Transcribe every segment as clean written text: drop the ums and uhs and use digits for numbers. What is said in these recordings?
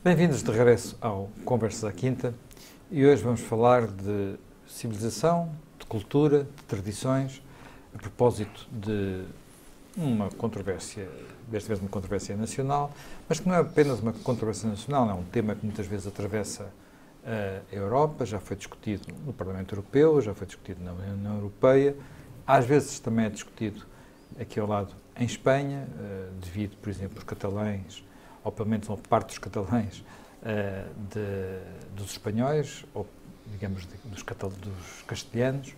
Bem-vindos de regresso ao Conversas à Quinta e hoje vamos falar de civilização, de cultura, de tradições, a propósito de uma controvérsia, desta vez uma controvérsia nacional, mas que não é apenas uma controvérsia nacional, é um tema que muitas vezes atravessa a Europa, já foi discutido no Parlamento Europeu, já foi discutido na União Europeia, às vezes também é discutido aqui ao lado em Espanha, devido, por exemplo, os catalães, ou pelo menos uma parte dos catalães, dos espanhóis, ou digamos dos castelhanos,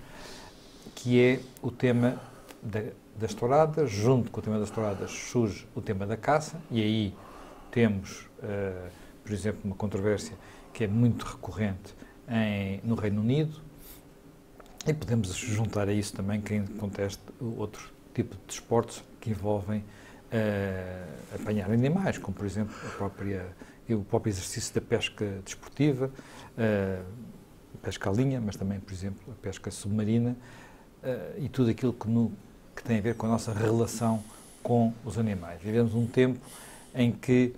que é o tema das touradas. Junto com o tema das touradas surge o tema da caça, e aí temos, por exemplo, uma controvérsia que é muito recorrente no Reino Unido, e podemos juntar a isso também quem conteste outro tipo de desportos que envolvem apanhar animais, como por exemplo o próprio exercício da pesca desportiva, pesca à linha, mas também, por exemplo, a pesca submarina, e tudo aquilo que tem a ver com a nossa relação com os animais. Vivemos um tempo em que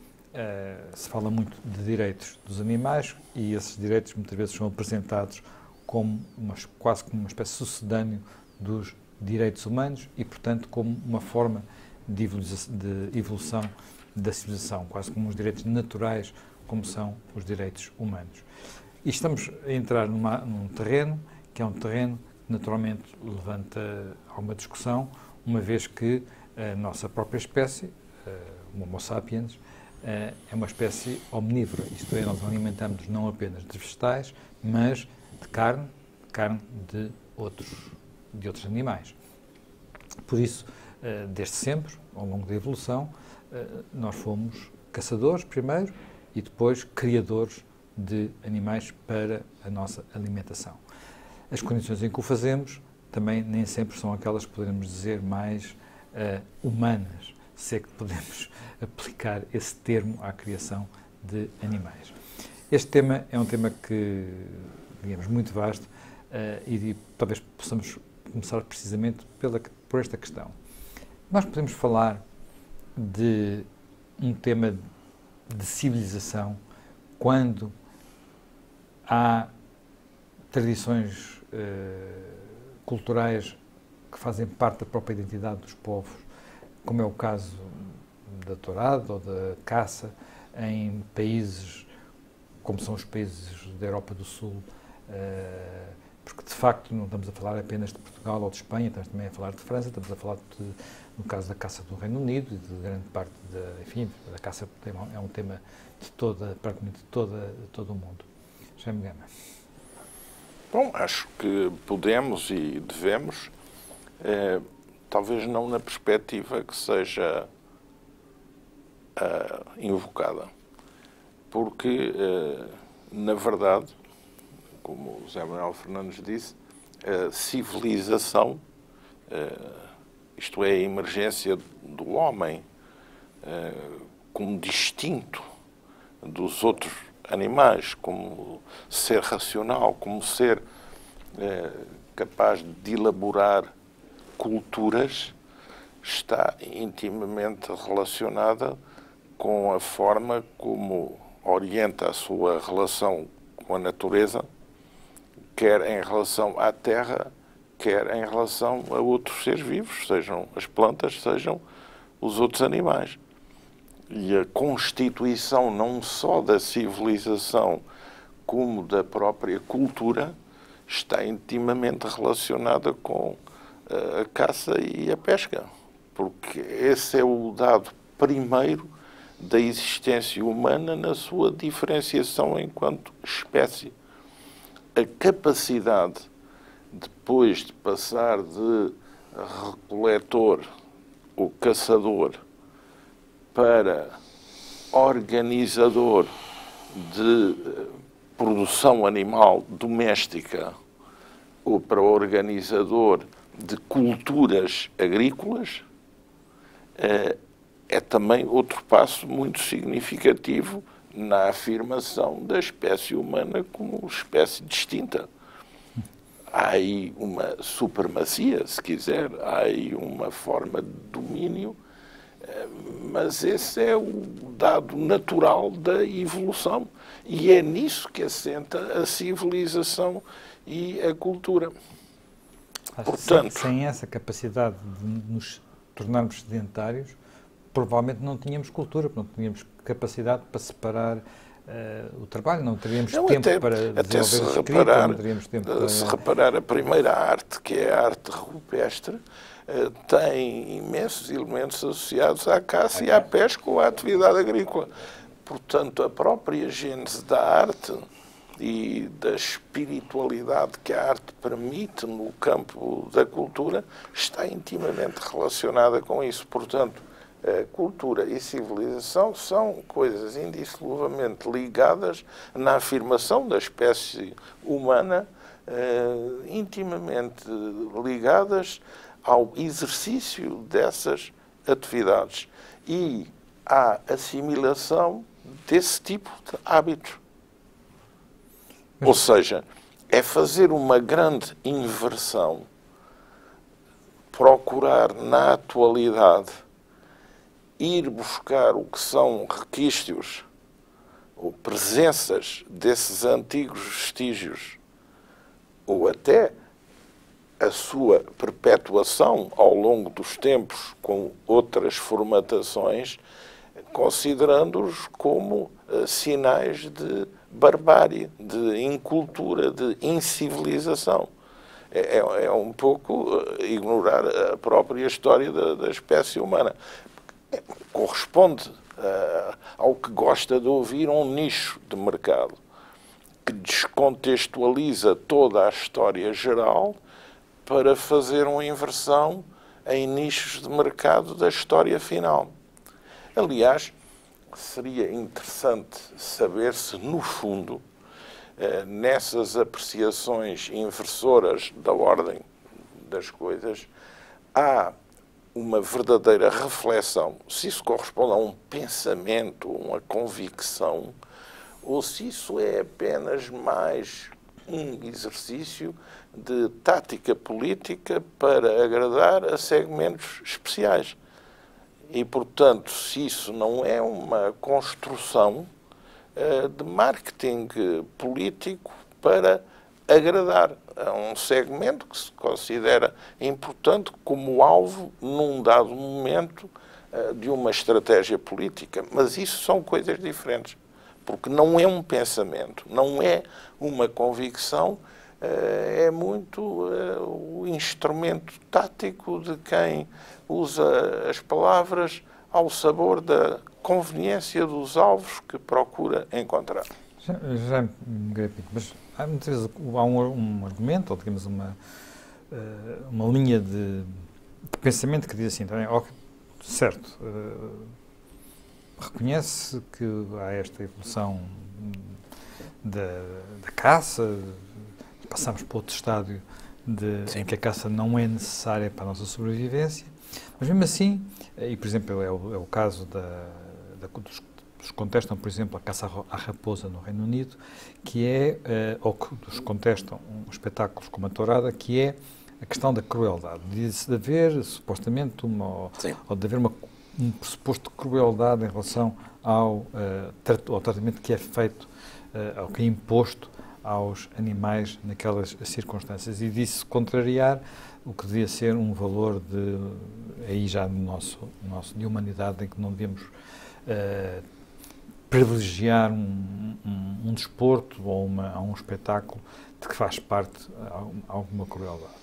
se fala muito de direitos dos animais e esses direitos muitas vezes são apresentados como quase como uma espécie de sucedâneo dos direitos humanos e, portanto, como uma forma de evolução da civilização, quase como os direitos naturais, como são os direitos humanos. E estamos a entrar num terreno que é um terreno que naturalmente levanta alguma discussão, uma vez que a nossa própria espécie, o Homo sapiens, é uma espécie omnívora, isto é, nós alimentamos não apenas de vegetais, mas de carne de outros animais. Por isso, desde sempre, ao longo da evolução, nós fomos caçadores primeiro e depois criadores de animais para a nossa alimentação. As condições em que o fazemos também nem sempre são aquelas que poderemos dizer mais humanas, se é que podemos aplicar esse termo à criação de animais. Este tema é um tema que, digamos, muito vasto e talvez possamos começar precisamente por esta questão. Nós podemos falar de um tema de civilização quando há tradições culturais que fazem parte da própria identidade dos povos, como é o caso da tourada ou da caça em países como são os países da Europa do Sul, porque de facto não estamos a falar apenas de Portugal ou de Espanha, estamos também a falar de França, estamos a falar no caso da caça do Reino Unido e de grande parte da caça é um tema praticamente de todo o mundo. Jaime Gama. Bom, acho que podemos e devemos, talvez não na perspectiva que seja invocada, porque, na verdade, como o José Manuel Fernandes disse, a civilização, isto é, a emergência do homem como distinto dos outros animais, como ser racional, como ser capaz de elaborar culturas, está intimamente relacionada com a forma como orienta a sua relação com a natureza, quer em relação à terra, quer em relação a outros seres vivos, sejam as plantas, sejam os outros animais. E a constituição não só da civilização como da própria cultura está intimamente relacionada com a caça e a pesca, porque esse é o dado primeiro da existência humana na sua diferenciação enquanto espécie. A capacidade, depois de passar de recoletor ou caçador para organizador de produção animal doméstica ou para organizador de culturas agrícolas, é também outro passo muito significativo na afirmação da espécie humana como espécie distinta. Há aí uma supremacia, se quiser, há aí uma forma de domínio Mas esse é o dado natural da evolução. E é nisso que assenta a civilização e a cultura. Portanto, sem essa capacidade de nos tornarmos sedentários, provavelmente não tínhamos cultura, não tínhamos capacidade para separar o trabalho, não teríamos tempo para desenvolver a escrita, não teríamos tempo para... Se reparar, a primeira arte, que é a arte rupestre, tem imensos elementos associados à caça e à pesca ou à atividade agrícola. Portanto, a própria gênese da arte e da espiritualidade que a arte permite no campo da cultura está intimamente relacionada com isso. Portanto, cultura e civilização são coisas indissoluvelmente ligadas na afirmação da espécie humana, intimamente ligadas ao exercício dessas atividades e à assimilação desse tipo de hábitos. Ou seja, é fazer uma grande inversão, procurar na atualidade ir buscar o que são requisitos ou presenças desses antigos vestígios, ou até a sua perpetuação ao longo dos tempos com outras formatações, considerando-os como sinais de barbárie, de incultura, de incivilização. É um pouco ignorar a própria história da espécie humana. Corresponde ao que gosta de ouvir um nicho de mercado que descontextualiza toda a história geral para fazer uma inversão em nichos de mercado da história final. Aliás, seria interessante saber se, no fundo, nessas apreciações inversoras da ordem das coisas, há uma verdadeira reflexão, se isso corresponde a um pensamento, uma convicção, ou se isso é apenas mais um exercício de tática política para agradar a segmentos especiais. E, portanto, se isso não é uma construção de marketing político para agradar a um segmento que se considera importante como alvo, num dado momento, de uma estratégia política. Mas isso são coisas diferentes, porque não é um pensamento, não é uma convicção, é muito o instrumento tático de quem usa as palavras ao sabor da conveniência dos alvos que procura encontrar. Já mas muitas vezes há um argumento, ou digamos uma linha de pensamento que diz assim, também, certo, reconhece que há esta evolução da caça, passamos para outro estádio em que a caça não é necessária para a nossa sobrevivência, mas mesmo assim, e por exemplo é o caso dos que contestam, por exemplo, a caça à raposa no Reino Unido, que é, ou que dos contestam espetáculos como a tourada, que é a questão da crueldade. Diz-se de haver, supostamente, ou de haver um pressuposto de crueldade em relação ao tratamento que é feito, ao que é imposto aos animais naquelas circunstâncias, e disso contrariar o que devia ser um valor aí já no nosso de humanidade, em que não devemos privilegiar um desporto ou um espetáculo de que faz parte alguma crueldade.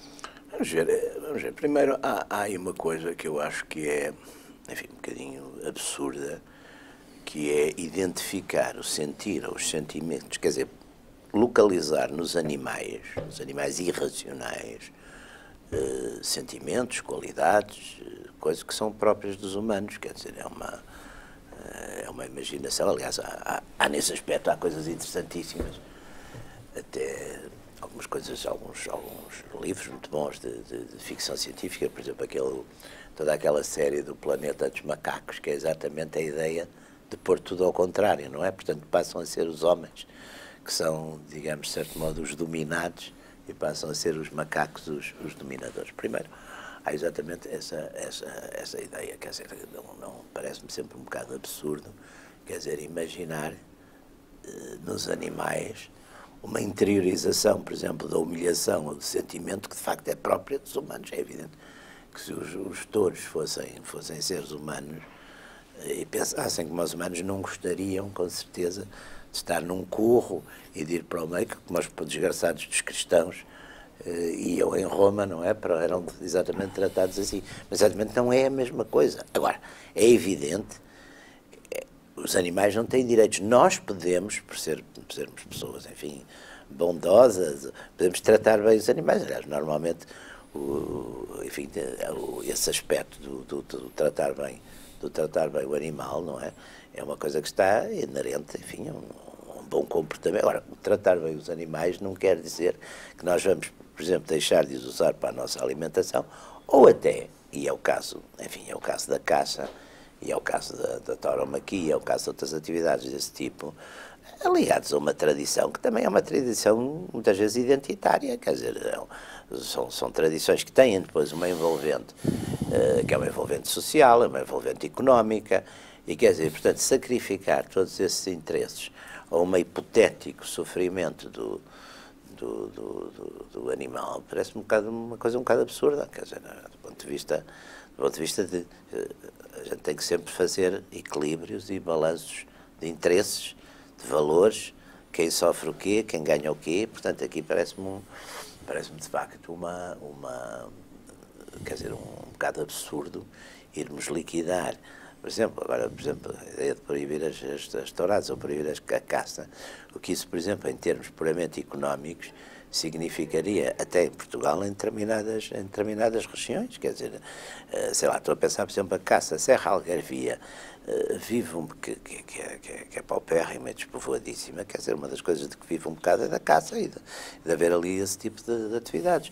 Vamos ver. Primeiro, há aí uma coisa que eu acho que é, enfim, um bocadinho absurda, que é identificar o sentir ou os sentimentos, quer dizer, localizar nos animais irracionais, sentimentos, qualidades, coisas que são próprias dos humanos, quer dizer, é uma imaginação. Aliás, há nesse aspecto há coisas interessantíssimas, até algumas coisas, alguns livros muito bons de ficção científica, por exemplo, toda aquela série do Planeta dos Macacos, que é exatamente a ideia de pôr tudo ao contrário, não é? Portanto, passam a ser os homens que são, digamos, de certo modo, os dominados, e passam a ser os macacos os dominadores. Primeiro, há exatamente essa ideia, quer dizer, não parece-me sempre um bocado absurdo, quer dizer, imaginar nos animais uma interiorização, por exemplo, da humilhação ou do sentimento que de facto é própria dos humanos. É evidente que se os touros fossem seres humanos e pensassem como os humanos, não gostariam, com certeza, de estar num curro e de ir para o meio, como os desgraçados dos cristãos iam em Roma, não é? Eram exatamente tratados assim. Mas exatamente não é a mesma coisa. Agora, é evidente que os animais não têm direitos. Nós podemos, por sermos pessoas, enfim, bondosas, podemos tratar bem os animais. Aliás, normalmente, enfim, esse aspecto do tratar bem o animal, não é? É uma coisa que está inerente, enfim, a um bom comportamento. Agora, tratar bem os animais não quer dizer que nós vamos, por exemplo, deixar de os usar para a nossa alimentação, ou até, e é o caso, enfim, é o caso da caça, e é o caso da tauromaquia, é o caso de outras atividades desse tipo, ligados a uma tradição que também é uma tradição muitas vezes identitária, quer dizer, são tradições que têm depois uma envolvente, que é uma envolvente social, é uma envolvente económica, e quer dizer, portanto, sacrificar todos esses interesses a um hipotético sofrimento do animal parece-me uma coisa um bocado absurda, quer dizer, do ponto de vista de a gente tem que sempre fazer equilíbrios e balanços de interesses, de valores, quem sofre o quê, quem ganha o quê, portanto aqui parece-me de facto quer dizer, um bocado absurdo irmos liquidar, por exemplo, a ideia de proibir as touradas ou proibir a caça, o que isso, por exemplo, em termos puramente económicos, significaria, até em Portugal, em determinadas regiões, quer dizer, sei lá, estou a pensar, por exemplo, a caça, a Serra Algarvia, vive que é paupérrima e despovoadíssima, quer dizer, uma das coisas de que vive um bocado é da caça e de haver ali esse tipo de atividades.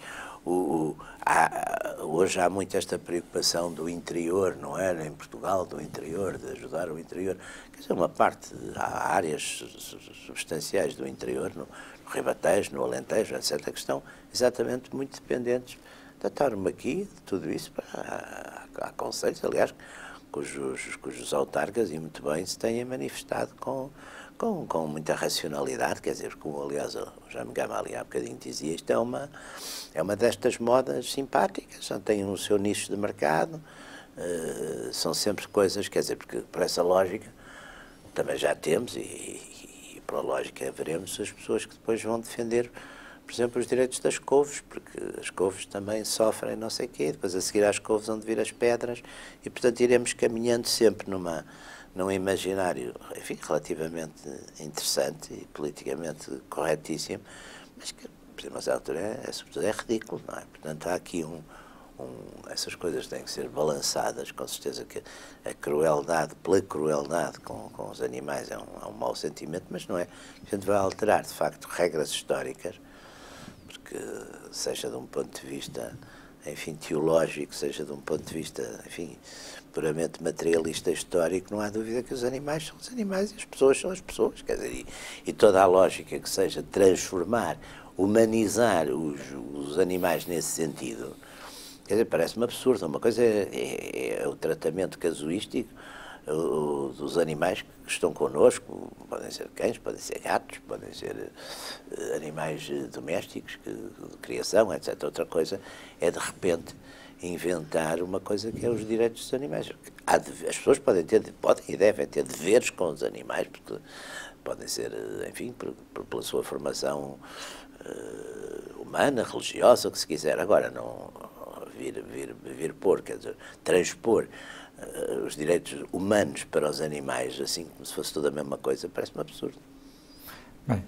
Hoje há muito esta preocupação do interior, não é? Em Portugal, do interior, de ajudar o interior. Quer dizer, há áreas substanciais do interior, no Ribatejo, no Alentejo, etc., que estão exatamente muito dependentes da tauromaquia, de tudo isso. Há conselhos, aliás, cujos autarcas, e muito bem, se têm manifestado com muita racionalidade, quer dizer, como aliás o Jaime Gama ali há bocadinho dizia, isto é uma destas modas simpáticas, já tem o seu nicho de mercado, são sempre coisas, quer dizer, porque por essa lógica também já temos, e pela lógica veremos as pessoas que depois vão defender, por exemplo, os direitos das couves, porque as couves também sofrem não sei o quê, depois a seguir às couves vão vir as pedras, e portanto iremos caminhando sempre num imaginário, enfim, relativamente interessante e politicamente corretíssimo, mas que, por exemplo, a altura sobretudo é ridículo, não é? Portanto, há aqui essas coisas têm que ser balançadas, com certeza que a crueldade, pela crueldade com os animais é um mau sentimento, mas não é. A gente vai alterar, de facto, regras históricas, porque seja de um ponto de vista, enfim, teológico, seja de um ponto de vista, enfim, puramente materialista histórico, não há dúvida que os animais são os animais e as pessoas são as pessoas, quer dizer, e toda a lógica que seja transformar, humanizar os animais nesse sentido, quer dizer, parece-me absurdo. Uma coisa é o tratamento casuístico dos animais que estão connosco, podem ser cães, podem ser gatos, podem ser animais domésticos, de criação, etc. Outra coisa é, de repente, inventar uma coisa que é os direitos dos animais. As pessoas podem e devem ter deveres com os animais, porque podem ser, enfim, pela sua formação humana, religiosa, o que se quiser. Agora, não vir pôr, quer dizer, transpor os direitos humanos para os animais, assim como se fosse tudo a mesma coisa, parece-me absurdo. Bem,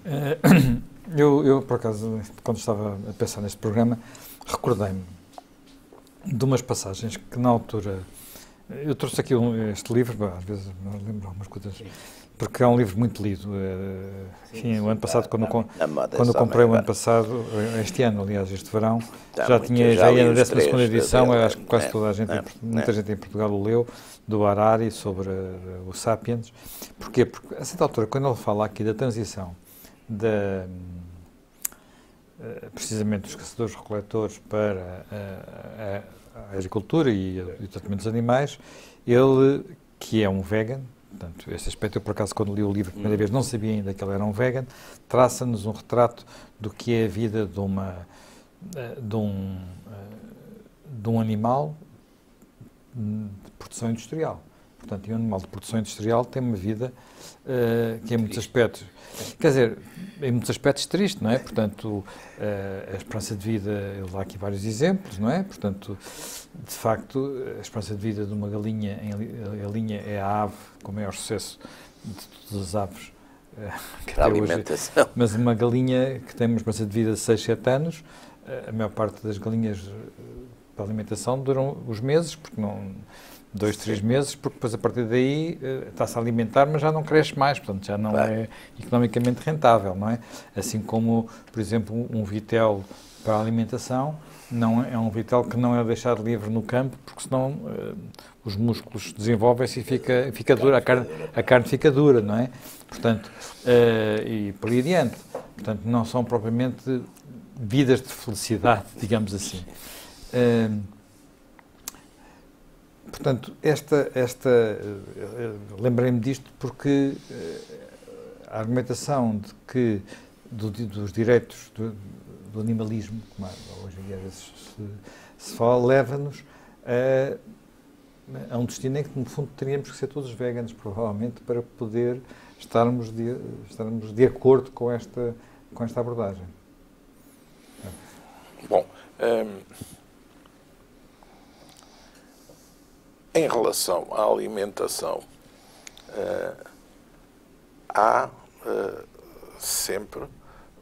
eu, por acaso, quando estava a pensar neste programa, recordei-me de umas passagens que, na altura, eu trouxe aqui este livro, às vezes não lembro algumas coisas, porque é um livro muito lido. Enfim, o ano passado, quando comprei o ano passado, este ano, aliás, este verão, já ia na 12ª edição, acho que quase toda a gente, muita gente em Portugal o leu, do Harari, sobre o Sapiens. Porquê? Porque, a certa altura, quando ele fala aqui da transição precisamente dos caçadores-recoletores para à agricultura e ao tratamento dos animais, ele, que é um vegan, portanto, este aspecto eu, por acaso, quando li o livro a primeira vez, não sabia ainda que ele era um vegan, traça-nos um retrato do que é a vida de um animal de produção industrial. Portanto, um animal de produção industrial tem uma vida que em muitos aspectos, quer dizer, em muitos aspectos triste, não é? Portanto, a esperança de vida, ele dá aqui vários exemplos, não é? Portanto, de facto, a esperança de vida de uma galinha, a galinha é a ave com maior sucesso de todas as aves que até alimentação. Hoje, mas uma galinha que tem uma esperança de vida de 6, 7 anos, a maior parte das galinhas para alimentação duram os meses, porque não 2, 3 meses, porque depois a partir daí está-se a alimentar, mas já não cresce mais, portanto já não é economicamente rentável, não é? Assim como, por exemplo, um vitel para a alimentação, não é um vitel que não é deixado livre no campo, porque senão os músculos desenvolvem-se e fica dura, a carne fica dura, não é? Portanto, e por aí adiante. Portanto, não são propriamente vidas de felicidade, digamos assim. Portanto, lembrei-me disto porque a argumentação de que dos direitos do animalismo, como hoje em dia se fala, leva-nos a um destino em que, no fundo, teríamos que ser todos veganos, provavelmente, para poder estarmos de acordo com esta abordagem. Bom, em relação à alimentação, há sempre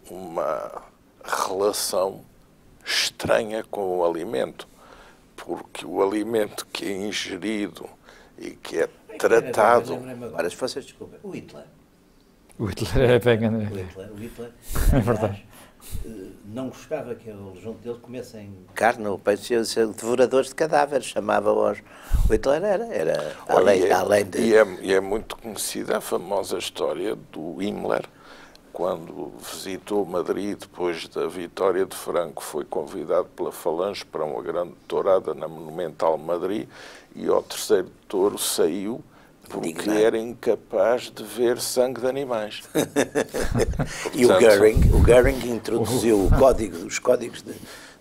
uma relação estranha com o alimento, porque o alimento que é ingerido e que é tratado... Agora, se vocês desculpem, o Hitler. O Hitler é vegan. O Hitler é verdade. Não gostava que eles junto dele comessem carne ou peixe, devoradores de cadáveres, chamava-os. O Hitler era além de... E é muito conhecida a famosa história do Himmler, quando visitou Madrid depois da vitória de Franco, foi convidado pela Falange para uma grande tourada na Monumental Madrid e ao terceiro touro saiu porque era incapaz de ver sangue de animais. E o Goering introduziu os códigos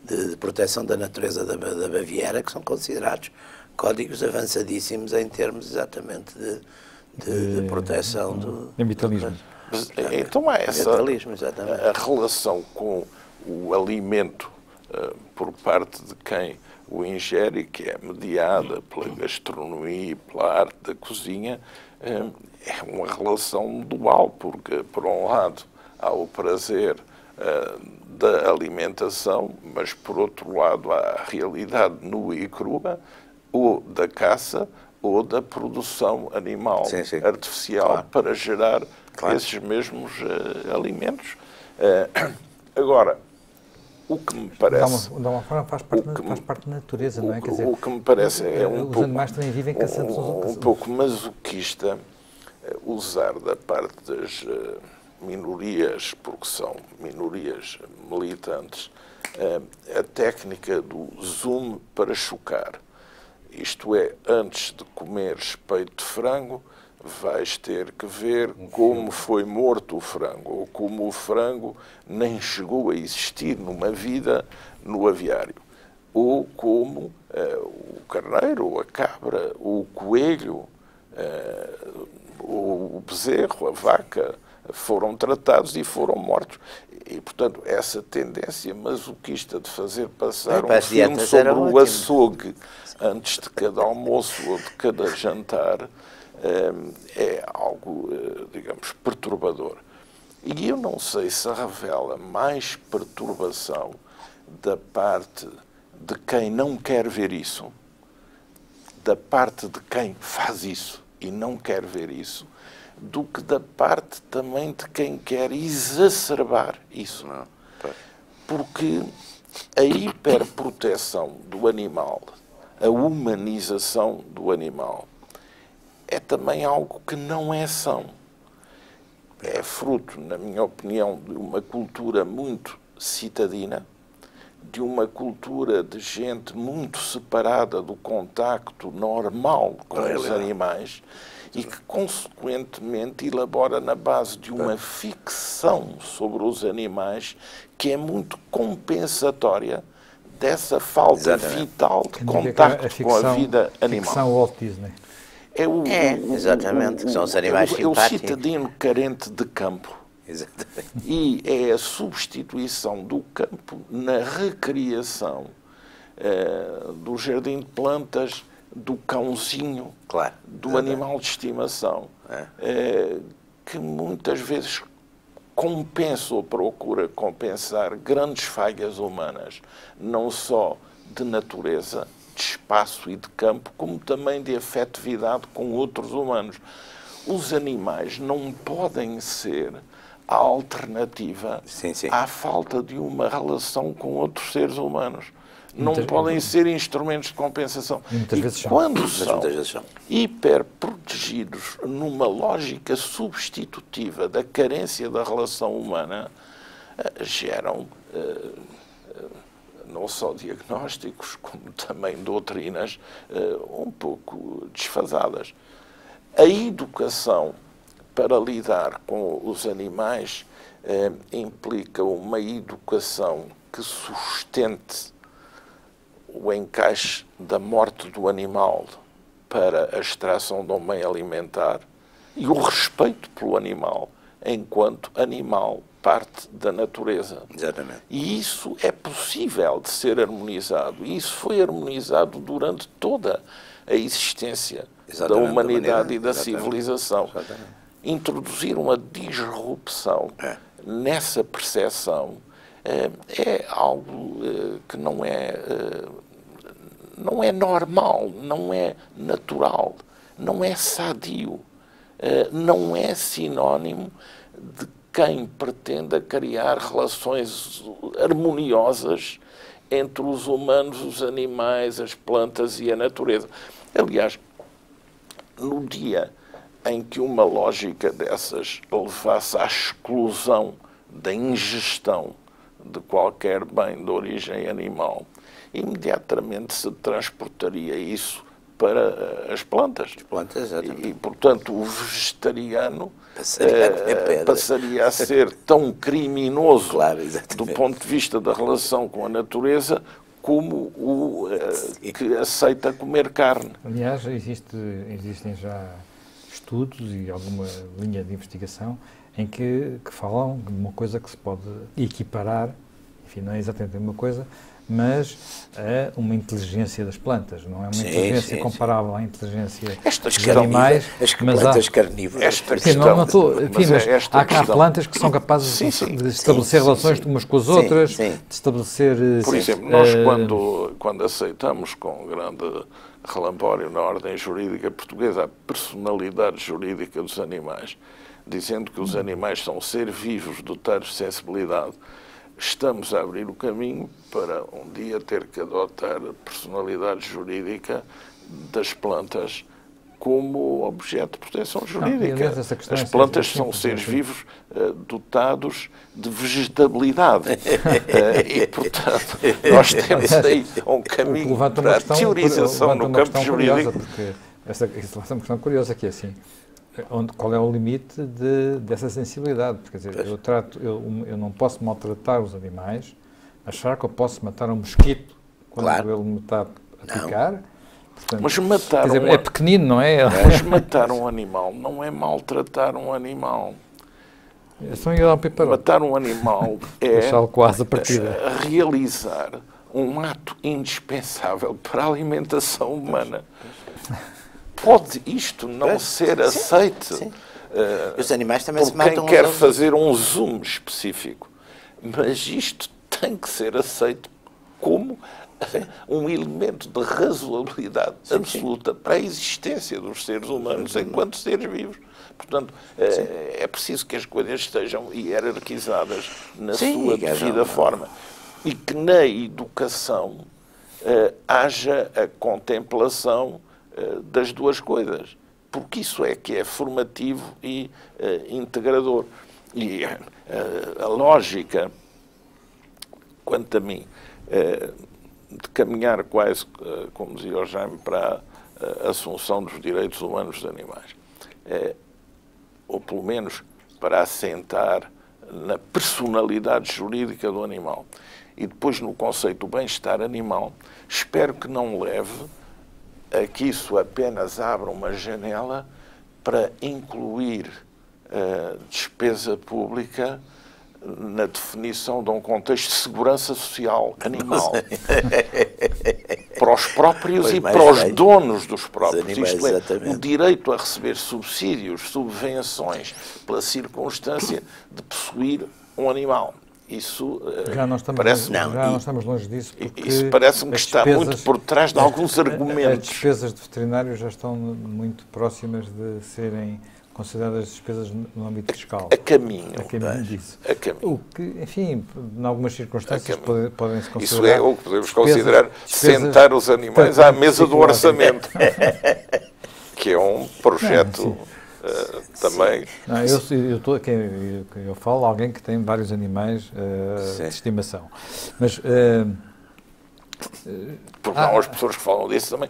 de proteção da natureza da Baviera, que são considerados códigos avançadíssimos em termos exatamente de proteção do vitalismo. Então há a relação com o alimento por parte de quem o ingere, que é mediada pela gastronomia e pela arte da cozinha, é uma relação dual, porque, por um lado, há o prazer da alimentação, mas, por outro lado, há a realidade nua e crua, ou da caça, ou da produção animal artificial para gerar esses mesmos alimentos. Agora, o que me parece... De uma forma faz parte da natureza, não é? Quer dizer, o que me parece é os animais também vivem caçando um pouco masoquista usar da parte das minorias, porque são minorias militantes, a técnica do zoom para chocar. Isto é, antes de comeres peito de frango, vais ter que ver como foi morto o frango, ou como o frango nem chegou a existir numa vida no aviário, ou como o carneiro, ou a cabra, ou o coelho, ou o bezerro, a vaca, foram tratados e foram mortos. E, portanto, essa tendência masoquista de fazer passar um filme sobre o açougue antes de cada almoço ou de cada jantar é algo, digamos, perturbador. E eu não sei se revela mais perturbação da parte de quem não quer ver isso, da parte de quem faz isso e não quer ver isso, do que da parte também de quem quer exacerbar isso. Não? Porque a hiperproteção do animal, a humanização do animal, é também algo que não é são. É fruto, na minha opinião, de uma cultura muito citadina, de uma cultura de gente muito separada do contacto normal com os animais e que, consequentemente, elabora na base de uma ficção sobre os animais que é muito compensatória dessa falta vital de contacto com a vida animal. Ficção Walt Disney. Exatamente, que são os animais simpáticos. É o cidadino carente de campo. Exatamente. E é a substituição do campo na recriação do jardim de plantas, do cãozinho, Claro, do animal de estimação, que muitas vezes compensa ou procura compensar grandes falhas humanas, não só de natureza, de espaço e de campo, como também de afetividade com outros humanos. Os animais não podem ser a alternativa à falta de uma relação com outros seres humanos. Não podem ser instrumentos de compensação. E quando são hiperprotegidos numa lógica substitutiva da carência da relação humana, geram não só diagnósticos, como também doutrinas um pouco desfasadas. A educação para lidar com os animais implica uma educação que sustente o encaixe da morte do animal para a extração de um bem alimentar e o respeito pelo animal enquanto animal parte da natureza. Exatamente. E isso é possível de ser harmonizado. E isso foi harmonizado durante toda a existência da humanidade e da civilização. Introduzir uma disrupção nessa percepção é algo que não é normal, não é natural, não é sadio, não é sinónimo de quem pretenda criar relações harmoniosas entre os humanos, os animais, as plantas e a natureza. Aliás, no dia em que uma lógica dessas levasse à exclusão da ingestão de qualquer bem de origem animal, imediatamente se transportaria isso para as plantas. E, portanto, o vegetariano passaria a ser tão criminoso do ponto de vista da relação com a natureza como o que aceita comer carne. Aliás, existem já estudos e alguma linha de investigação em que falam de uma coisa que se pode equiparar, enfim, não é exatamente a mesma coisa, mas é uma inteligência das plantas, não é uma inteligência comparável à inteligência dos animais. As plantas carnívoras. Há plantas que são capazes de estabelecer relações umas com as outras, de estabelecer... Por exemplo, nós quando aceitamos com grande relampório na ordem jurídica portuguesa a personalidade jurídica dos animais, dizendo que os animais são seres vivos dotados de sensibilidade, estamos a abrir o caminho para um dia ter que adotar a personalidade jurídica das plantas como objeto de proteção jurídica. As plantas são seres vivos dotados de vegetabilidade. E, portanto, nós temos aí um caminho para a teorização no campo jurídico. Essa é uma questão curiosa, que é assim, qual é o limite dessa sensibilidade? Porque, quer dizer, eu não posso maltratar os animais, achar que eu posso matar um mosquito quando ele me está a picar. Portanto, mas matar é pequenino, não é? Mas matar um animal não é maltratar um animal. Matar um animal é realizar um ato indispensável para a alimentação humana. Pode isto não ser aceito os animais também por quem quer fazer um zoom específico, mas isto tem que ser aceito como um elemento de razoabilidade absoluta para a existência dos seres humanos enquanto seres vivos. Portanto, é preciso que as coisas estejam hierarquizadas na sua devida forma e que na educação haja a contemplação das duas coisas, porque isso é que é formativo e integrador. E a lógica, quanto a mim, de caminhar quase, como dizia o Jaime, para a assunção dos direitos humanos dos animais. Ou pelo menos para assentar na personalidade jurídica do animal. E depois no conceito do bem-estar animal, espero que não leve a que isso apenas abra uma janela para incluir despesa pública na definição de um contexto de segurança social animal. Para os próprios e para os donos dos próprios. Animais, isto é, exatamente. o direito a receber subsídios, subvenções, pela circunstância de possuir um animal. Isso nós estamos longe disso. Isso parece-me que está muito por trás de alguns argumentos. As despesas de veterinários já estão muito próximas de serem consideradas despesas no âmbito fiscal. A caminho disso. A caminho. O que, enfim, em algumas circunstâncias podem-se considerar... Isso é o que podemos considerar sentar os animais à mesa do orçamento, que é um projeto também... Não, eu falo alguém que tem vários animais de estimação. Mas... Porque há umas pessoas que falam disso também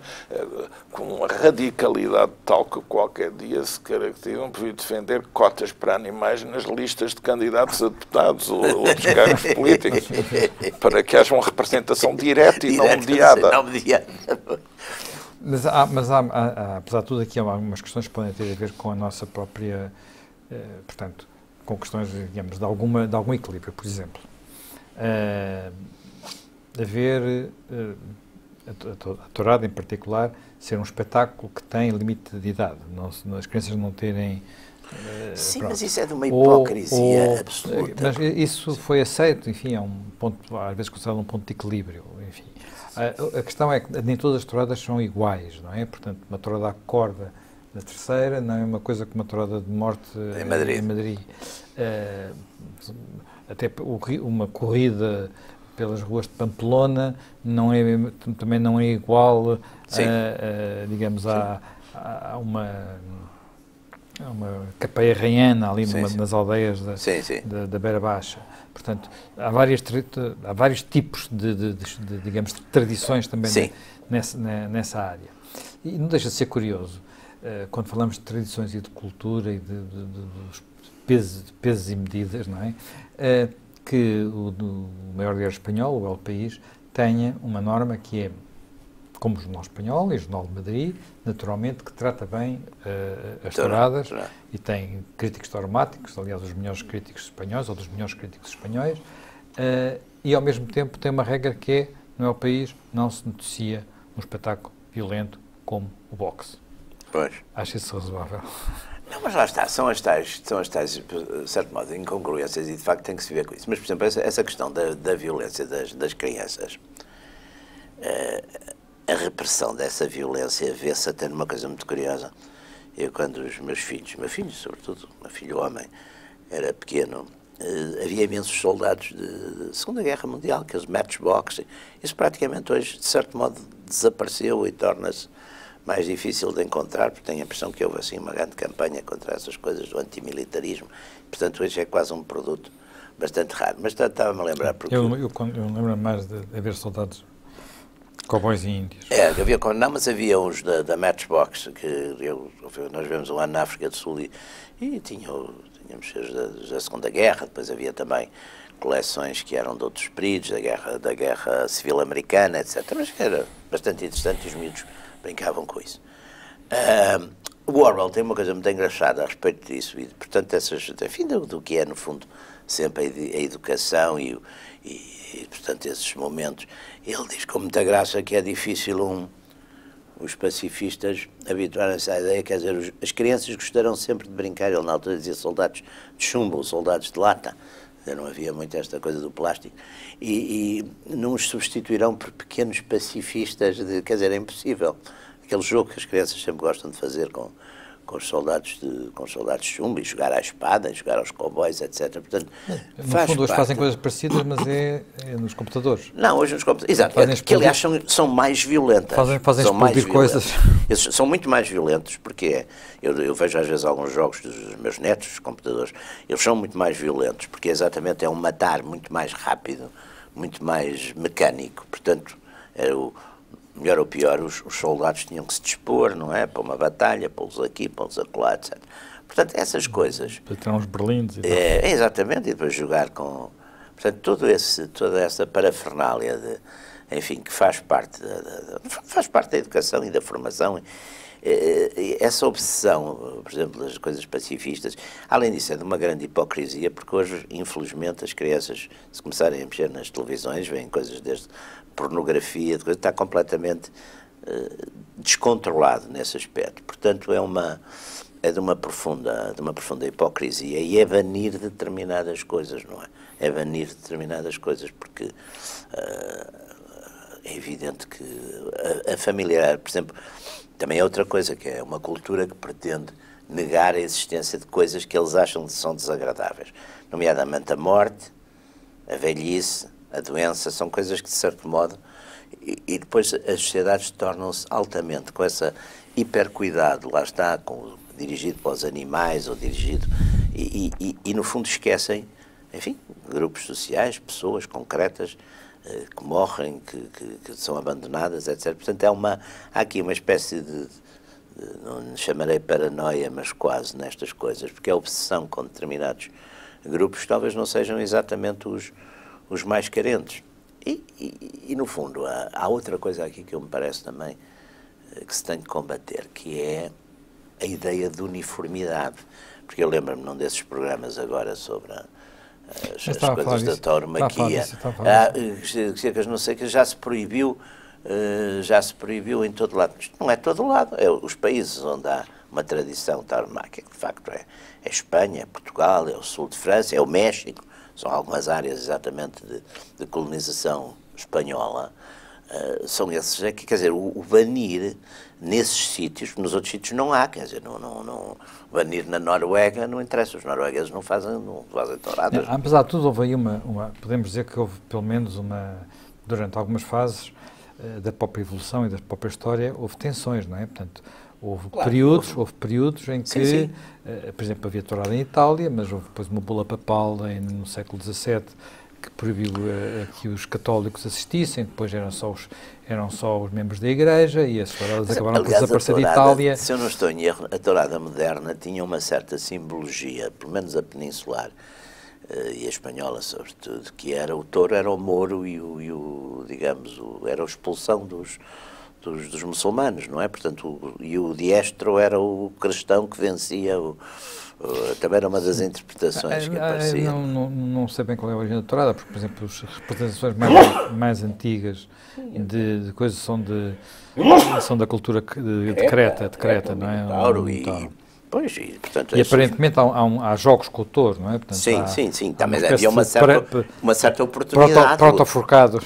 com uma radicalidade tal que qualquer dia se caracterizam por defender cotas para animais nas listas de candidatos a deputados ou outros cargos políticos, para que haja uma representação direta e não mediada. Mas há, apesar de tudo, aqui há algumas questões que podem ter a ver com a nossa própria, portanto, com questões, digamos, de algum equilíbrio. Por exemplo, haver, a tourada em particular, ser um espetáculo que tem limite de idade, as crianças não terem... Sim, mas isso é de uma hipocrisia absoluta. Mas isso foi aceito, enfim, é um ponto, às vezes considerado um ponto de equilíbrio, enfim. A questão é que nem todas as touradas são iguais, não é? Portanto, uma tourada à corda na terceira não é uma coisa que uma tourada de morte em Madrid. Até uma corrida pelas ruas de Pamplona também não é igual, digamos, a uma capeia ranhana ali nas aldeias da Beira Baixa. Portanto, há vários tipos digamos, de tradições também nessa área. E não deixa de ser curioso, quando falamos de tradições e de cultura e de pesos e medidas, não é? Que o maior diário espanhol, o El País, tenha uma norma que é, como o Jornal Espanhol e o Jornal de Madrid, naturalmente, que trata bem as touradas e tem críticos traumáticos, aliás, os melhores críticos espanhóis, ou dos melhores críticos espanhóis, e ao mesmo tempo tem uma regra que é, no El País, não se noticia um espetáculo violento como o boxe. Pois. Acho isso razoável. Não, mas lá está, são as tais, de certo modo, incongruências e de facto tem que se ver com isso. Mas, por exemplo, essa questão da violência das crianças, a repressão dessa violência vê-se até numa coisa muito curiosa. Eu, quando os meus filhos, meu filho sobretudo, meu filho homem, era pequeno, havia imensos soldados de Segunda Guerra Mundial, aqueles matchbox, isso praticamente hoje, de certo modo, desapareceu e torna-se mais difícil de encontrar, porque tenho a impressão que houve assim uma grande campanha contra essas coisas do antimilitarismo. Portanto, hoje é quase um produto bastante raro. Mas estava-me a lembrar porque... Eu lembro mais de haver soldados cowboys e índios. Mas havia uns da Matchbox, que nós vemos um ano na África do Sul e tínhamos da Segunda Guerra, depois havia também coleções que eram de outros períodos, da Guerra Civil Americana, etc. Mas que era bastante interessante e os miúdos brincavam com isso. O Orwell tem uma coisa muito engraçada a respeito disso, e, portanto, enfim, do que é, no fundo, sempre a educação e, portanto, esses momentos. Ele diz com muita graça que é difícil os pacifistas habituarem-se à ideia, quer dizer, as crianças gostarão sempre de brincar, ele na altura dizia soldados de chumbo, soldados de lata, não havia muito esta coisa do plástico, e não os substituirão por pequenos pacifistas, quer dizer, é impossível. Aquele jogo que as crianças sempre gostam de fazer com os soldados de chumbo, e jogar à espada, e jogar aos cowboys, etc. Portanto, no fundo, hoje fazem coisas parecidas, mas é nos computadores. Não, hoje nos computadores, exato, que aliás são mais violentas. Fazem explodir coisas. Esses são muito mais violentos, porque eu vejo às vezes alguns jogos dos meus netos, dos computadores, eles são muito mais violentos, porque exatamente é um matar muito mais rápido, muito mais mecânico. Portanto, era o melhor ou pior, os soldados tinham que se dispor, não é? Para uma batalha, pô-los aqui, pô-los acolá, etc. Portanto, essas coisas... Para tirar uns berlindes e tal. Exatamente, e depois jogar com... Portanto, toda essa parafernália, enfim, que faz parte da educação e da formação, essa obsessão, por exemplo, das coisas pacifistas, além disso, é de uma grande hipocrisia, porque hoje, infelizmente, as crianças, se começarem a mexer nas televisões, veem coisas desde pornografia, está completamente descontrolado nesse aspecto. Portanto, é de uma profunda hipocrisia e é banir determinadas coisas, não é? É banir determinadas coisas, porque é evidente que a familiar, por exemplo, também é outra coisa, que é uma cultura que pretende negar a existência de coisas que eles acham que são desagradáveis, nomeadamente a morte, a velhice, a doença, são coisas que, de certo modo, e depois as sociedades tornam-se altamente, com essa hipercuidado, lá está, dirigido para os animais, ou dirigido, e no fundo esquecem, enfim, grupos sociais, pessoas concretas, que morrem, que são abandonadas, etc. Portanto, há aqui uma espécie de não chamarei paranoia, mas quase nestas coisas, porque a obsessão com determinados grupos que talvez não sejam exatamente os mais carentes. E no fundo, há outra coisa aqui que me parece também que se tem de combater, que é a ideia de uniformidade. Porque eu lembro-me num desses programas agora sobre as coisas da tauromaquia, não sei, que já se proibiu em todo lado. Isto não é todo lado, é os países onde há uma tradição tauromáquica, que de facto é Espanha, é Portugal, é o sul de França, é o México, são algumas áreas exatamente de colonização espanhola. São esses, quer dizer, o banir nesses sítios, nos outros sítios não há, quer dizer, não banir na Noruega não interessa, os noruegueses não fazem touradas. Apesar de tudo, houve aí podemos dizer que houve pelo menos durante algumas fases da própria evolução e da própria história, houve tensões, não é? Portanto, houve períodos em que, sim. Por exemplo, havia tourada em Itália, mas houve depois uma bula papal no século XVII que proibiu que os católicos assistissem, depois eram só os membros da Igreja e as touradas acabaram por desaparecer de Itália. Se eu não estou em erro, a tourada moderna tinha uma certa simbologia, pelo menos a peninsular e a espanhola sobretudo, que era o touro era o Moro era a expulsão dos muçulmanos, não é? Portanto, e o diestro era o cristão que vencia também era uma das interpretações que aparecia. Não sei bem qual é a origem da tourada, porque, por exemplo, as representações mais antigas de coisas são da cultura de Creta, não é? Portanto, aparentemente há jogos com o touro, não é? Portanto, sim. Também havia uma certa oportunidade. Proto-forcados.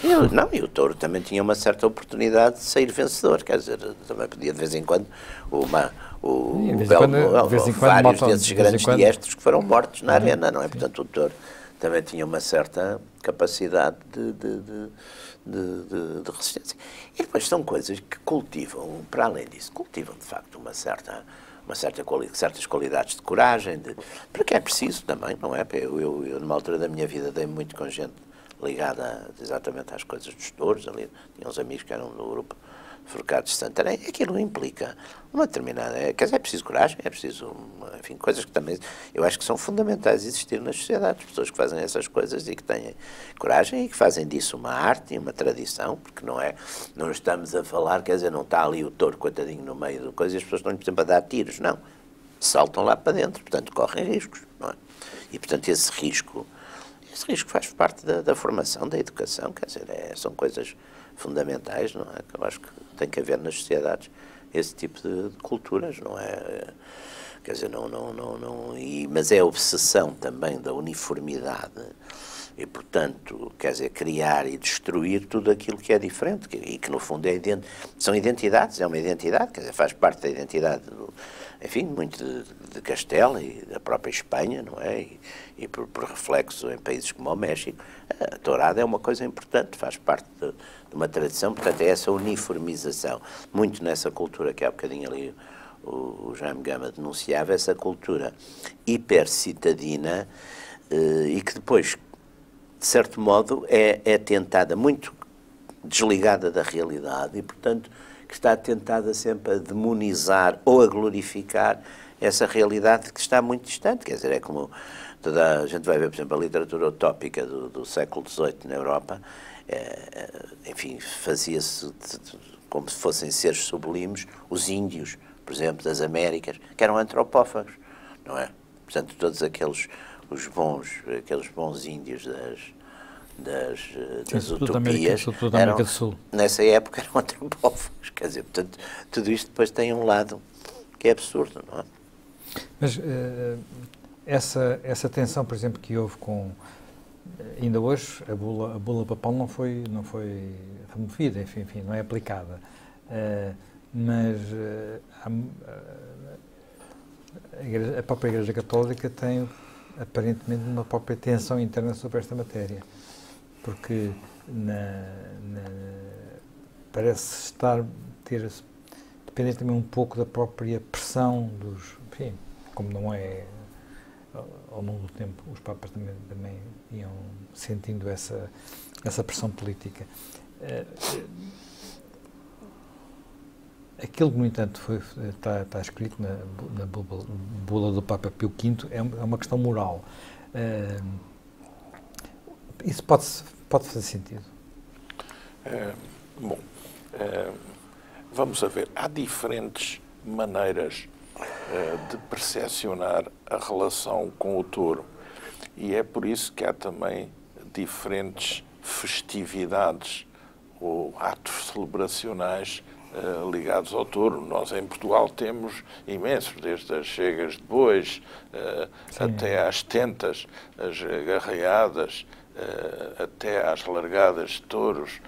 E o touro também tinha uma certa oportunidade de sair vencedor, quer dizer, também podia de vez em quando vários desses grandes diestros que foram mortos na arena, não é? Portanto, o touro também tinha uma certa capacidade de resistência. E depois são coisas que cultivam, para além disso, cultivam de facto certas qualidades de coragem, porque é preciso também, não é? Eu numa altura da minha vida, dei muito com gente ligada exatamente às coisas dos touros, ali tinha uns amigos que eram do grupo Forcados de Santarém, aquilo implica uma determinada, quer dizer, é preciso coragem, é preciso, enfim, coisas que também, eu acho que são fundamentais existir nas sociedades, pessoas que fazem essas coisas e que têm coragem e que fazem disso uma arte e uma tradição, porque não estamos a falar, quer dizer, não está ali o touro coitadinho no meio da coisa e as pessoas estão, por exemplo, a dar tiros, não, saltam lá para dentro, portanto, correm riscos, não é? E, portanto, esse risco faz parte da formação, da educação, quer dizer, são coisas fundamentais, não é? Que eu acho que tem que haver nas sociedades esse tipo de culturas, não é? Quer dizer, mas é a obsessão também da uniformidade e, portanto, quer dizer, criar e destruir tudo aquilo que é diferente e que, no fundo, são identidades, é uma identidade, quer dizer, faz parte da identidade, enfim, muito de Castela e da própria Espanha, não é? E por reflexo em países como o México, a tourada é uma coisa importante, faz parte de uma tradição, portanto, é essa uniformização, muito nessa cultura que há bocadinho ali o Jaime Gama denunciava, essa cultura hipercitadina e que depois de certo modo, é tentada, muito desligada da realidade e, portanto, que está tentada sempre a demonizar ou a glorificar essa realidade que está muito distante. Quer dizer, é como a gente vai ver, por exemplo, a literatura utópica do século XVIII na Europa, enfim, fazia-se como se fossem seres sublimes os índios, por exemplo, das Américas, que eram antropófagos, não é? Portanto, todos aqueles bons índios das utopias, sobretudo da América do Sul. Nessa época eram antropófagos, quer dizer, portanto, tudo isto depois tem um lado que é absurdo, não é? Mas essa tensão, por exemplo, que houve com, ainda hoje, a bula papal não foi removida, enfim, não é aplicada, mas a própria Igreja Católica tem aparentemente uma própria tensão interna sobre esta matéria, porque parece depender também um pouco da própria pressão dos, enfim, como não é, ao longo do tempo os Papas também iam sentindo essa pressão política. Aquilo que, no entanto, está escrito na bula do Papa Pio V é uma questão moral. Isso pode fazer sentido? Vamos a ver. Há diferentes maneiras de percepcionar a relação com o touro. E é por isso que há também diferentes festividades ou atos celebracionais ligados ao touro. Nós em Portugal temos imensos, desde as chegas de bois até às tentas, as garreadas, até às largadas de touros,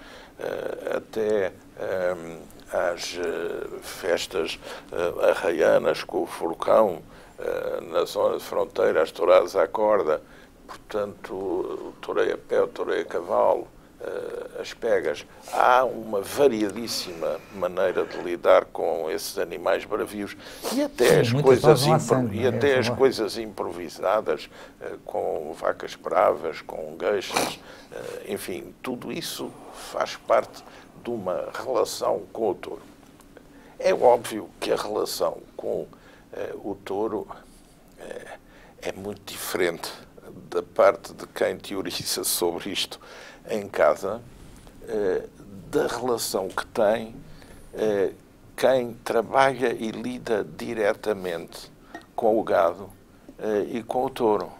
até às festas arraianas com o forcão, na zona de fronteira, as touradas à corda, portanto, o toureio a pé, o toureio a cavalo, as pegas. Há uma variadíssima maneira de lidar com esses animais bravios e até as coisas improvisadas, com vacas bravas, com gueixas, enfim, tudo isso faz parte de uma relação com o touro. É óbvio que a relação com o touro é muito diferente da parte de quem teoriza sobre isto em casa, da relação que tem quem trabalha e lida diretamente com o gado e com o touro.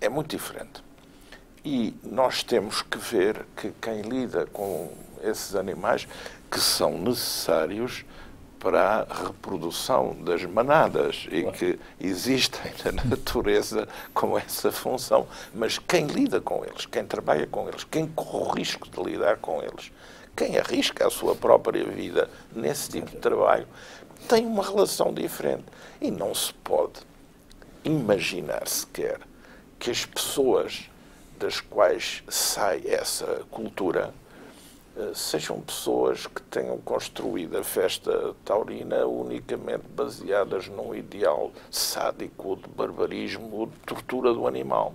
É muito diferente. E nós temos que ver que quem lida com esses animais que são necessários para a reprodução das manadas e que existem na natureza com essa função. Mas quem lida com eles, quem trabalha com eles, quem corre o risco de lidar com eles, quem arrisca a sua própria vida nesse tipo de trabalho, tem uma relação diferente. E não se pode imaginar sequer que as pessoas das quais sai essa cultura sejam pessoas que tenham construído a festa taurina unicamente baseadas num ideal sádico de barbarismo ou de tortura do animal.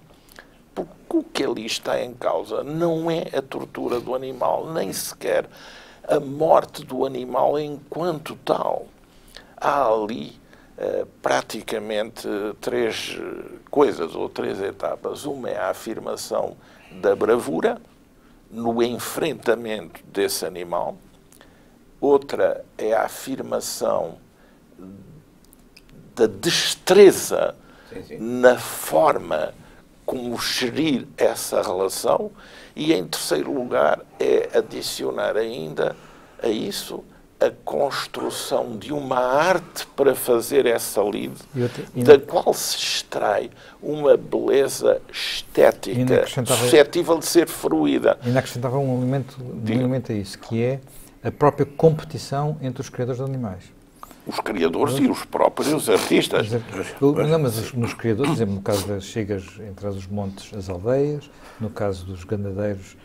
Porque o que ali está em causa não é a tortura do animal, nem sequer a morte do animal enquanto tal. Há ali praticamente três coisas ou três etapas. Uma é a afirmação da bravura no enfrentamento desse animal. Outra é a afirmação da destreza na forma como gerir essa relação. E, em terceiro lugar, é adicionar ainda a isso a construção de uma arte para fazer essa lide, da qual se extrai uma beleza estética suscetível de ser fruída. Ainda acrescentava um elemento a isso, que é a própria competição entre os criadores de animais. Os criadores e os próprios artistas. Mas nos criadores, por exemplo, no caso das chegas entre os montes, as aldeias, no caso dos gandadeiros,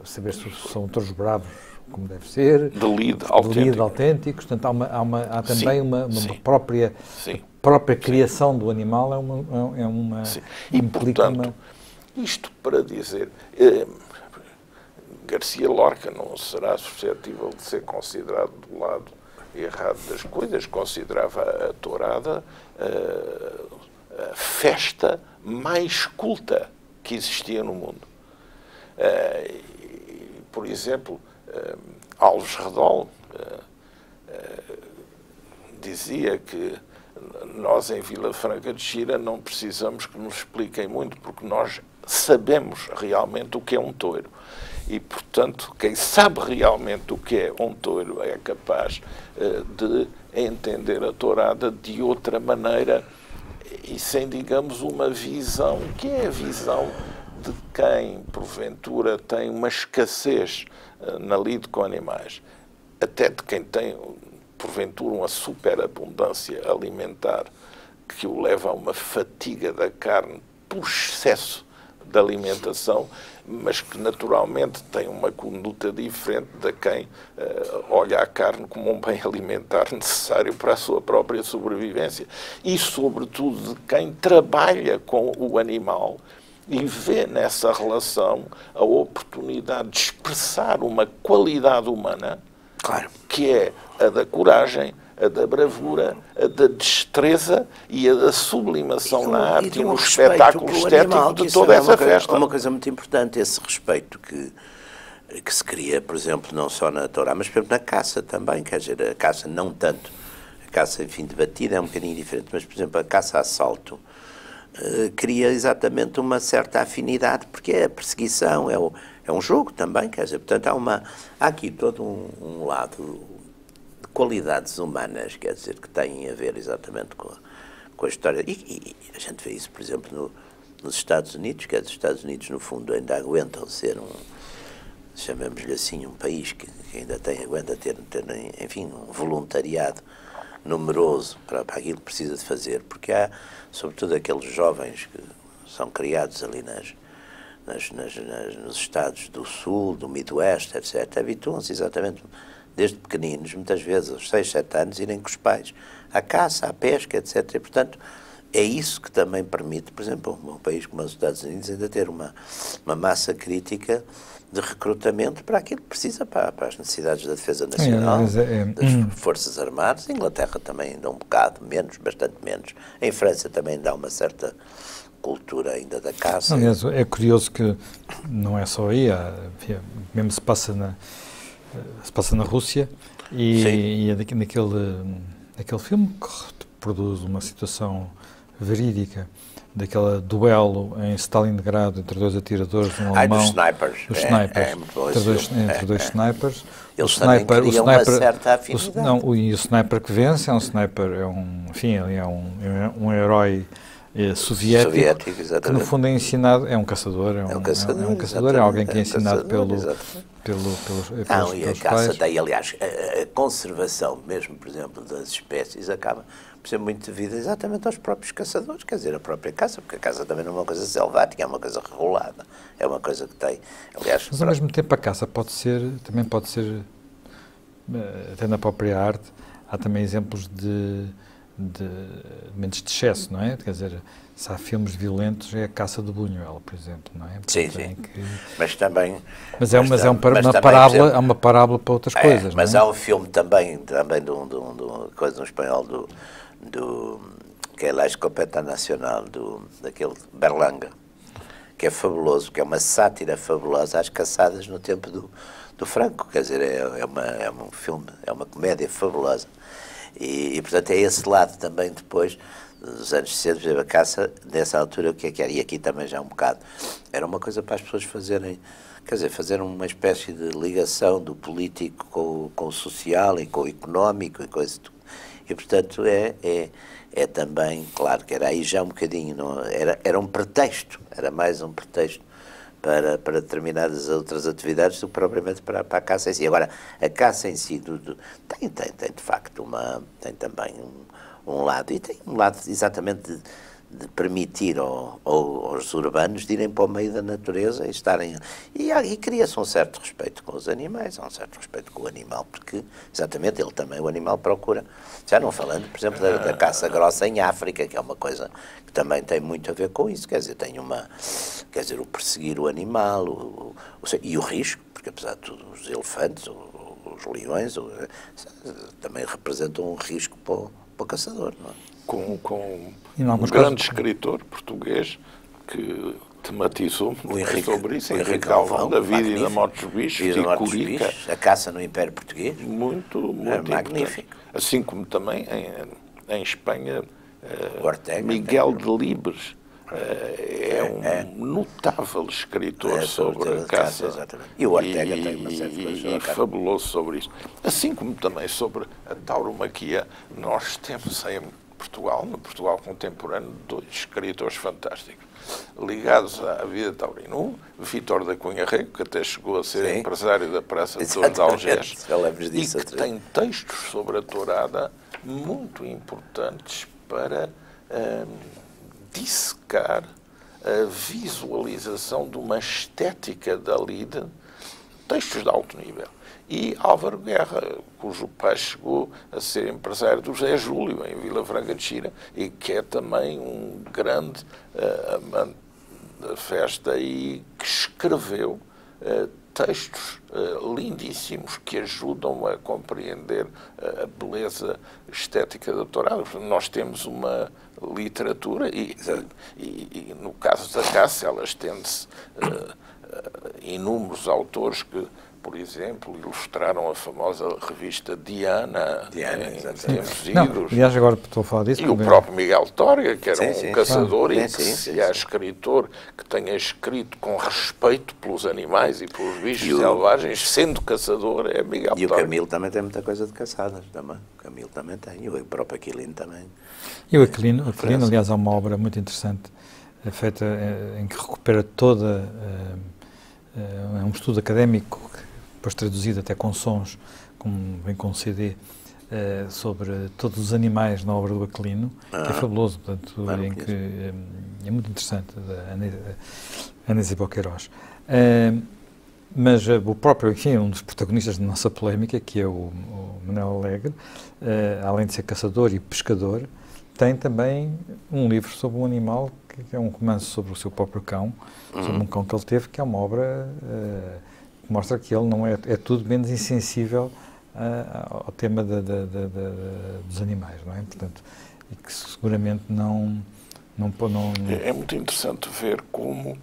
saber se são touros bravos, como deve ser, de lide autênticos. Portanto, há também uma própria própria criação do animal Sim. E, implica portanto, isto para dizer, Garcia Lorca não será suscetível de ser considerado do lado errado das coisas, considerava a tourada a festa mais culta que existia no mundo. Por exemplo, Alves Redol dizia que nós em Vila Franca de Xira não precisamos que nos expliquem muito, porque nós sabemos realmente o que é um touro. E, portanto, quem sabe realmente o que é um touro é capaz de entender a tourada de outra maneira e sem, digamos, uma visão, que é a visão de quem, porventura, tem uma escassez na lide com animais, até de quem tem, porventura, uma superabundância alimentar que o leva a uma fatiga da carne por excesso de alimentação, mas que naturalmente tem uma conduta diferente de quem olha a carne como um bem alimentar necessário para a sua própria sobrevivência. E, sobretudo, de quem trabalha com o animal e vê nessa relação a oportunidade de expressar uma qualidade humana, Claro. que é a da coragem, a da bravura, a da destreza e a da sublimação na arte e no espetáculo estético de toda essa festa. É uma coisa muito importante, esse respeito que se cria, por exemplo, não só na tourada, mas por exemplo na caça também, quer dizer, a caça não tanto, a caça, enfim, de batida é um bocadinho diferente, mas, por exemplo, a caça a salto cria exatamente uma certa afinidade, porque é a perseguição, é um jogo também, quer dizer, portanto há aqui todo um lado de qualidades humanas, quer dizer, que têm a ver exatamente com a história, e a gente vê isso, por exemplo, nos Estados Unidos, quer dizer, os Estados Unidos, no fundo, ainda aguentam ser chamemos-lhe assim, um país que ainda aguenta ter, enfim, um voluntariado numeroso para aquilo que precisa de fazer, porque há, sobretudo, aqueles jovens que são criados ali nos estados do Sul, do Midwest, etc., habituam-se exatamente, desde pequeninos, muitas vezes, aos 6, 7 anos, irem com os pais à caça, à pesca, etc., e, portanto, é isso que também permite, por exemplo, um país como os Estados Unidos ainda ter uma massa crítica de recrutamento para aquilo que precisa, para as necessidades da defesa nacional, das Forças Armadas. A Inglaterra também ainda um bocado menos, bastante menos. Em França também dá uma certa cultura ainda da caça. Aliás, é curioso que não é só aí, mesmo se passa na Rússia e é naquele filme que produz uma situação verídica, daquele duelo em Stalingrado entre dois atiradores, um alemão... dos snipers. Entre dois snipers. Eles também criam uma certa afinidade. E o sniper que vence é um sniper, um herói soviético que no fundo é ensinado, é um caçador, é alguém que é ensinado pelos e a caça tem, aliás, a conservação mesmo, por exemplo, das espécies acaba por ser muito devida exatamente aos próprios caçadores, quer dizer, a própria caça, porque a caça também não é uma coisa selvática, é uma coisa regulada, é uma coisa que tem, aliás... Mas ao mesmo tempo a caça também pode ser, até na própria arte, há também exemplos de momentos de excesso, não é? Quer dizer, se há filmes violentos, é a caça do Buñuel, por exemplo, não é? Sim. Mas também... Mas é uma parábola para outras coisas, mas não é? há um filme também de um espanhol que é La Escopeta Nacional, daquele Berlanga, que é fabuloso, que é uma sátira fabulosa às caçadas no tempo do Franco, quer dizer, é um filme, é uma comédia fabulosa. E, portanto, é esse lado também depois dos anos 60, a caça, nessa altura, o que é que era? E aqui também já um bocado. Era uma coisa para as pessoas fazerem, quer dizer, fazer uma espécie de ligação do político com o social e com o económico e coisa tudo. E, portanto, é também, claro, que era aí já um bocadinho, era um pretexto, era mais um pretexto para determinadas outras atividades do que propriamente para a caça em si. Agora, a caça em si tem de facto tem também um lado, e tem um lado exatamente de permitir aos urbanos de irem para o meio da natureza e estarem... E cria-se um certo respeito com os animais, há um certo respeito com o animal, porque, exatamente, ele também, o animal procura. Já não falando, por exemplo, da caça grossa em África, que é uma coisa que também tem muito a ver com isso, quer dizer, o perseguir o animal, e o risco, porque apesar de tudo, os elefantes, os leões, também representam um risco para o caçador, não é? Com um grande escritor português que tematizou sobre isso, Henrique Galvão, da vida e da morte dos bichos, e Curica. A caça no Império Português. Muito magnífico. Assim como também em Espanha, Miguel Delibes é um notável escritor sobre a caça. Exatamente. E o Ortega tem uma certa coisa. E fabuloso sobre isso. Assim como também sobre a tauromaquia, nós temos em Portugal, no Portugal contemporâneo, 2 escritores fantásticos ligados à vida taurina. Um, Vítor da Cunha Rego, que até chegou a ser empresário da Praça de Touros de Algés, e que tem textos sobre a tourada muito importantes para dissecar a visualização de uma estética da lide, textos de alto nível. E Álvaro Guerra, cujo pai chegou a ser empresário do José Júlio, em Vila Franca de Xira, e que é também um grande amante da festa e que escreveu textos lindíssimos que ajudam a compreender a beleza estética da tourada. Nós temos uma literatura e no caso da caça, ela estende-se inúmeros autores que, por exemplo, ilustraram a famosa revista Diana em tempos idos. Aliás, agora estou a falar disso. E o próprio Miguel Torga, que era um caçador e que se há escritor que tenha escrito com respeito pelos animais e pelos bichos selvagens, sendo caçador, é Miguel Torga. E o Camilo também tem muita coisa de caçadas, também. O Camilo também tem. E o próprio Aquilino também. E o Aquilino, aliás, há uma obra muito interessante, feita em que recupera toda... é um estudo académico, depois traduzido até com sons, como vem com CD, sobre todos os animais na obra do Aquilino, que é fabuloso, portanto, é muito interessante, da Ana Isabel Queiroz. Mas o próprio, enfim, um dos protagonistas da nossa polémica, que é o Manuel Alegre, além de ser caçador e pescador, tem também um livro sobre um animal, que é um romance sobre o seu próprio cão, sobre um cão que ele teve, que é uma obra que mostra que ele não é tudo menos insensível ao tema dos animais, não é? Portanto, e que seguramente não... É muito interessante ver como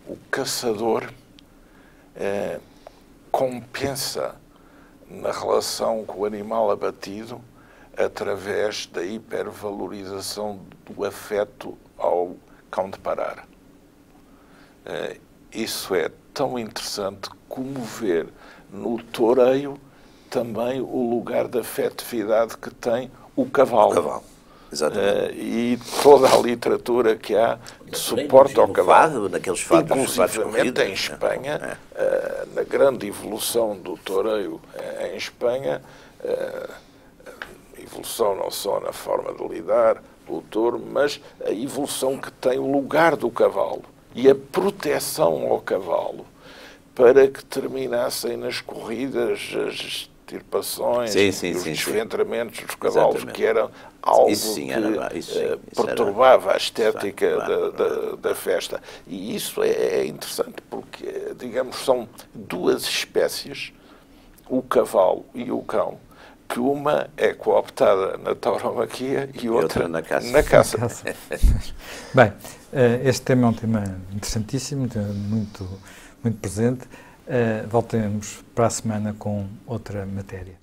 o caçador compensa na relação com o animal abatido através da hipervalorização do afeto ao cão de parar. Isso é tão interessante como ver no toureio também o lugar da afetividade que tem o cavalo. O cavalo, exatamente. E toda a literatura que há de suporte ao cavalo. Naqueles fados, inclusivamente em Espanha, na grande evolução do toureio em Espanha, evolução não só na forma de lidar o touro, mas a evolução que tem o lugar do cavalo e a proteção ao cavalo para que terminassem nas corridas as extirpações e os desventramentos dos cavalos, exatamente, que era algo que perturbava a estética da festa. E isso é interessante porque, digamos, são 2 espécies, o cavalo e o cão, que uma é cooptada na tauromaquia e outra na caça. Bem, este tema é um tema interessantíssimo, muito presente. Voltemos para a semana com outra matéria.